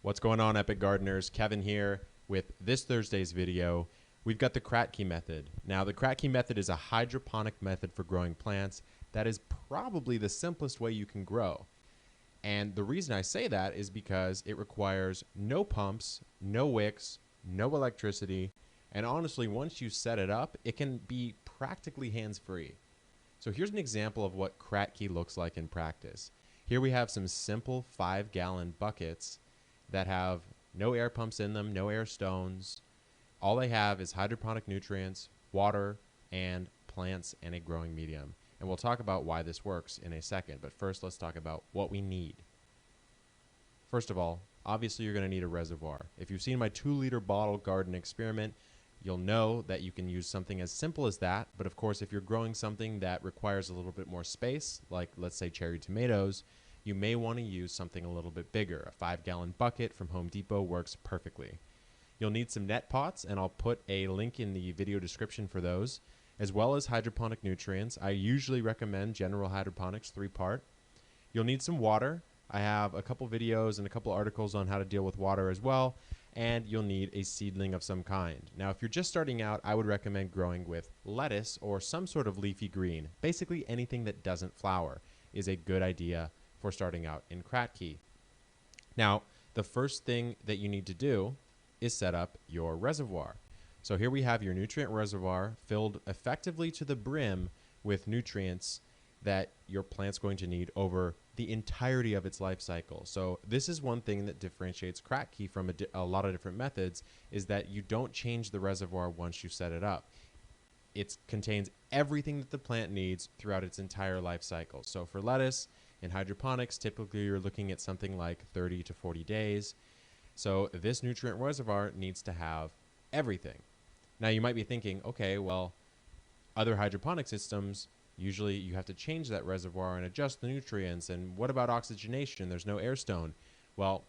What's going on, Epic Gardeners? Kevin here with this Thursday's video. We've got the Kratky method. Now, the Kratky method is a hydroponic method for growing plants that is probably the simplest way you can grow. And the reason I say that is because it requires no pumps, no wicks, no electricity, and honestly, once you set it up, it can be practically hands-free. So here's an example of what Kratky looks like in practice. Here we have some simple 5-gallon buckets that have no air pumps in them, no air stones. All they have is hydroponic nutrients, water, and plants and a growing medium. And we'll talk about why this works in a second, but first let's talk about what we need. First of all, obviously you're going to need a reservoir. If you've seen my 2-liter bottle garden experiment, you'll know that you can use something as simple as that, but of course if you're growing something that requires a little bit more space, like let's say cherry tomatoes, you may want to use something a little bit bigger. A 5-gallon bucket from Home Depot works perfectly. You'll need some net pots, and I'll put a link in the video description for those, as well as hydroponic nutrients. I usually recommend General Hydroponics 3-part. You'll need some water. I have a couple videos and a couple articles on how to deal with water as well, and you'll need a seedling of some kind. Now, if you're just starting out, I would recommend growing with lettuce or some sort of leafy green. Basically anything that doesn't flower is a good idea for starting out in Kratky. Now, the first thing that you need to do is set up your reservoir. So here we have your nutrient reservoir filled effectively to the brim with nutrients that your plant's going to need over the entirety of its life cycle. So this is one thing that differentiates Kratky from a lot of different methods, is that you don't change the reservoir once you set it up. It contains everything that the plant needs throughout its entire life cycle. So for lettuce, in hydroponics, typically you're looking at something like 30 to 40 days. So this nutrient reservoir needs to have everything. Now you might be thinking, okay, well, other hydroponic systems, usually you have to change that reservoir and adjust the nutrients. And what about oxygenation? There's no air stone. Well,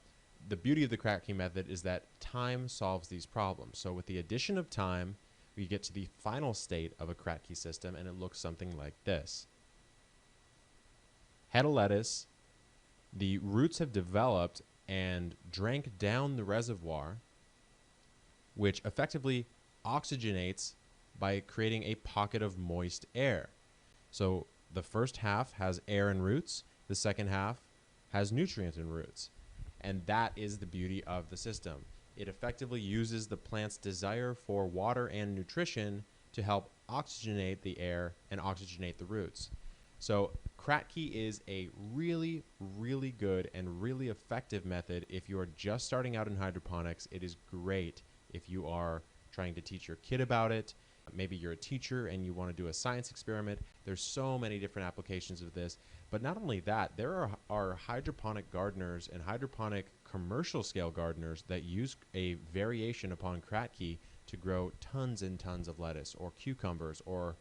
the beauty of the Kratky method is that time solves these problems. So with the addition of time, we get to the final state of a Kratky system, and it looks something like this. Head of lettuce, the roots have developed and drank down the reservoir, which effectively oxygenates by creating a pocket of moist air. So the first half has air and roots, the second half has nutrients and roots. And that is the beauty of the system. It effectively uses the plant's desire for water and nutrition to help oxygenate the air and oxygenate the roots. So Kratky is a really, really good and really effective method if you are just starting out in hydroponics. It is great if you are trying to teach your kid about it. Maybe you're a teacher and you want to do a science experiment. There's so many different applications of this. But not only that, there are hydroponic gardeners and hydroponic commercial scale gardeners that use a variation upon Kratky to grow tons and tons of lettuce or cucumbers or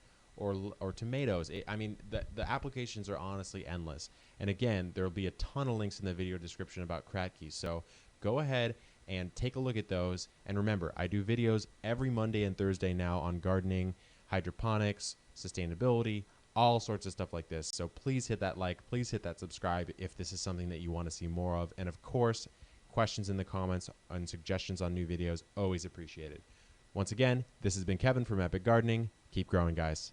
tomatoes. I mean, the applications are honestly endless. And again, there will be a ton of links in the video description about Kratky. So go ahead and take a look at those. And remember, I do videos every Monday and Thursday now on gardening, hydroponics, sustainability, all sorts of stuff like this. So please hit that like, please hit that subscribe if this is something that you want to see more of. And of course, questions in the comments and suggestions on new videos, always appreciated. Once again, this has been Kevin from Epic Gardening. Keep growing, guys.